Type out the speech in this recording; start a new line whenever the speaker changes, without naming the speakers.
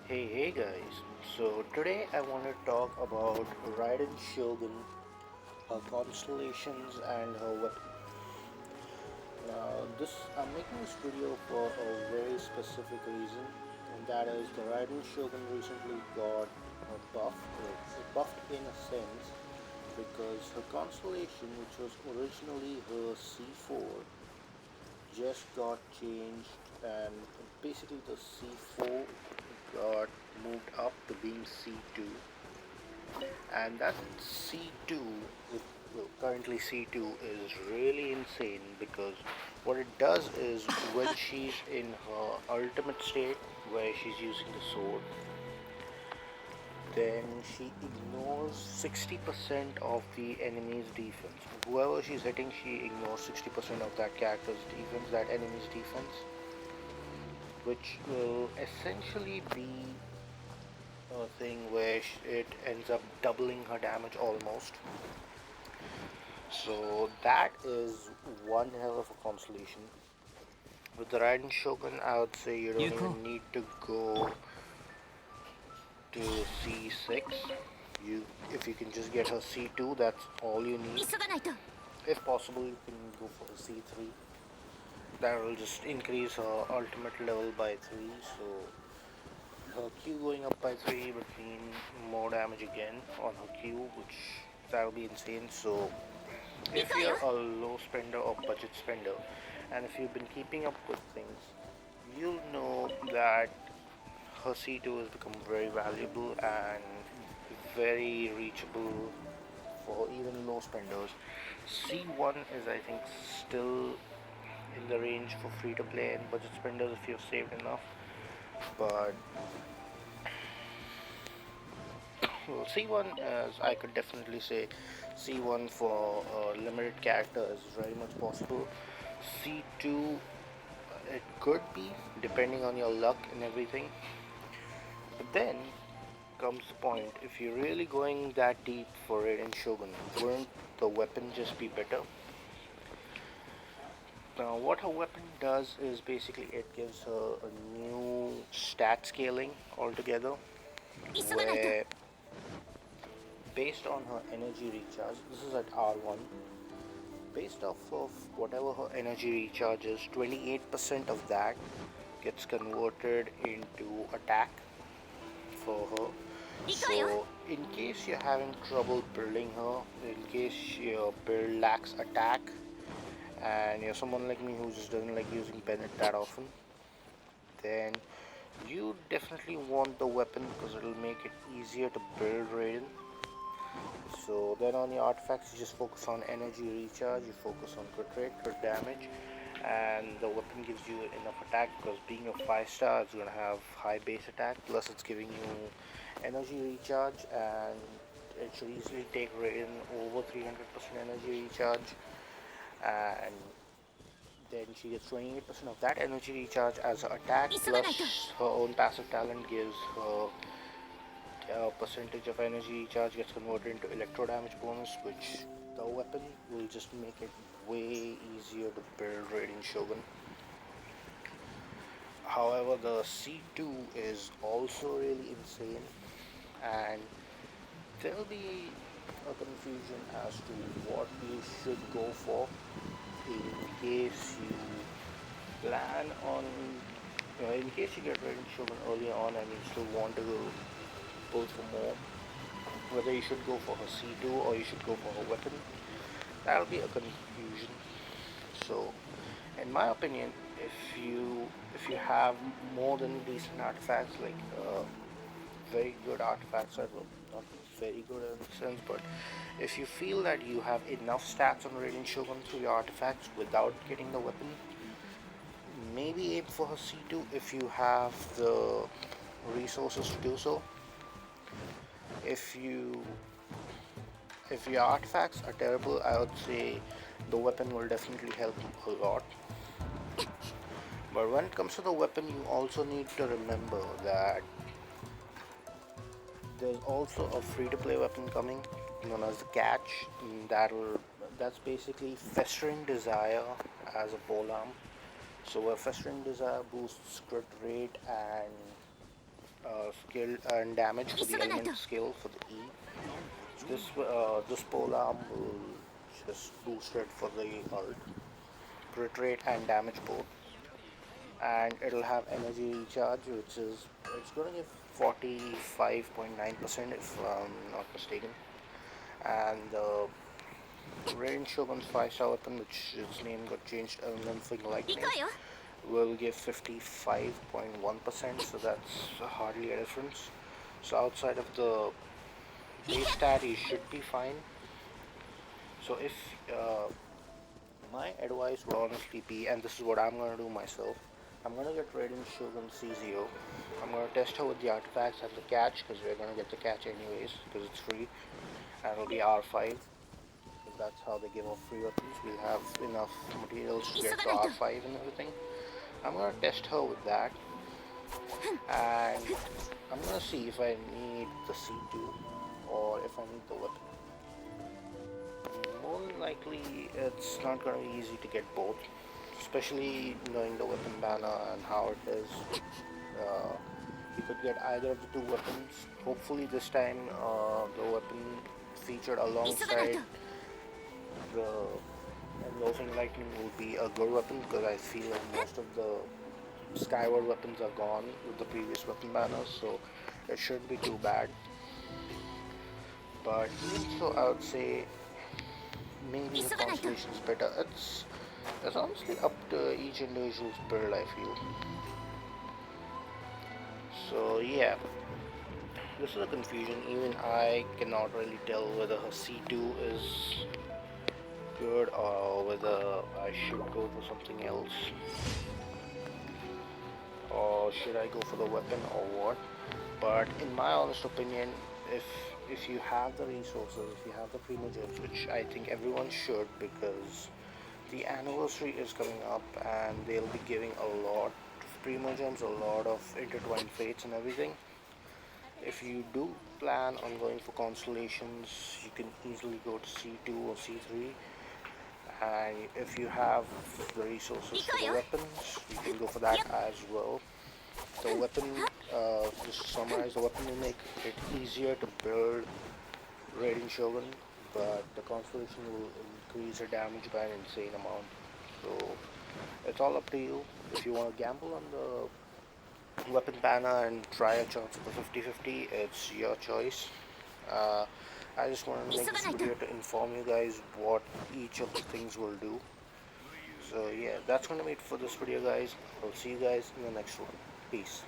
Hey guys, so today I want to talk about Raiden Shogun, her constellations and her weapon. Now I'm making this video for a very specific reason, and that is the Raiden Shogun recently got a buff, buffed in a sense, because her constellation, which was originally her C4, just got changed, and basically the C4 got moved up to being C2, and that C2, well, currently C2, is really insane because what it does is when she's in her ultimate state where she's using the sword, then she ignores 60% of the enemy's defense. Whoever she's hitting, she ignores 60% of that character's defense, that enemy's defense, which will essentially be a thing where it ends up doubling her damage almost. So that is one hell of a constellation. With the Raiden Shogun, I would say you don't even need to go to C6. If you can just get her C2, that's all you need. If possible, you can go for a C3. That will just increase her ultimate level by 3. So her Q going up by 3 would mean more damage again on her Q, which that will be insane. So if you're a low spender or budget spender, and if you've been keeping up with things, you'll know that her C2 has become very valuable and very reachable for even low spenders. C1 is, I think, still in the range for free to play and budget spenders if you've saved enough. But well, C1, as I could definitely say, C1 for a limited character is very much possible. C2, it could be, depending on your luck and everything. But then comes the point, if you're really going that deep for it in Shogun, wouldn't the weapon just be better? Now, what her weapon does is basically it gives her a new stat scaling altogether, where based on her energy recharge, this is at R1, based off of whatever her energy recharge is, 28% of that gets converted into attack for her. So, in case you're having trouble building her, in case your build lacks attack, and you're someone like me who just doesn't like using Bennett that often, then you definitely want the weapon because it'll make it easier to build Raiden. So then on your artifacts, you just focus on energy recharge, you focus on crit rate, crit damage, and the weapon gives you enough attack because being a 5-star, it's going to have high base attack, plus it's giving you energy recharge, and it should easily take Raiden over 300% energy recharge, and then she gets 28% of that energy recharge as her attack, plus her own passive talent gives her percentage of energy recharge gets converted into electro damage bonus, which the weapon will just make it way easier to build Raiden Shogun. However, the C2 is also really insane, and there'll be a confusion as to what you should go for in case you plan on, in case you get Raiden Shogun earlier on and you still want to pull for more, whether you should go for her C2 or you should go for her weapon. That'll be a confusion. So, in my opinion, if you have more than decent artifacts, like very good artifacts, well, not very good in the sense, but if you feel that you have enough stats on Raiden Shogun through your artifacts without getting the weapon, maybe aim for her C2 if you have the resources to do so. If you if your artifacts are terrible, I would say the weapon will definitely help a lot. But when it comes to the weapon, you also need to remember that there's also a free-to-play weapon coming, known as the Catch. That's basically Festering Desire as a polearm. So a Festering Desire boosts crit rate and skill and damage for the element skill for the E. This pole arm will just boost it for the ult, crit rate and damage both, and it'll have energy recharge, which is it's going to give 45.9% if I'm not mistaken, and the Rain Shogun's 5-star weapon, which its name got changed, Elemental Lightning, will give 55.1%, so that's hardly a difference. So outside of the base stat, you should be fine. So if my advice would honestly be, and this is what I'm gonna do myself, I'm gonna get Raiden Shogun C0. I'm gonna test her with the artifacts and the catch, because we're gonna get the catch anyways, because it's free, and it'll be R5. That's how they give off free weapons. We'll have enough materials to get to R5 and everything. I'm gonna test her with that, and I'm gonna see if I need the C2 or if I need the weapon. More than likely, it's not gonna be easy to get both, especially knowing the weapon banner and how it is. You could get either of the two weapons. Hopefully this time the weapon featured alongside the Engulfing Lightning will be a good weapon, because I feel like most of the Skyward weapons are gone with the previous weapon banners, so it shouldn't be too bad. But even so, I would say maybe the Constellation is better. It's honestly up to each individual's build, I feel. So yeah, this is a confusion. Even I cannot really tell whether her C2 is good or whether I should go for something else, or should I go for the weapon or what. But in my honest opinion, if if you have the resources, if you have the primogems, which I think everyone should, because the anniversary is coming up and they'll be giving a lot of primogems, a lot of intertwined fates and everything. If you do plan on going for constellations, you can easily go to C2 or C3, and if you have the resources for the weapons, you can go for that as well. The weapon, just to summarize, the weapon will make it easier to build Raiden Shogun, but the Constellation will increase the damage by an insane amount. So it's all up to you. If you want to gamble on the weapon banner and try a chance at the 50-50, it's your choice. Uh, I just wanted to make this video to inform you guys what each of the things will do. So yeah, that's gonna be it for this video, guys. I'll see you guys in the next one. Peace.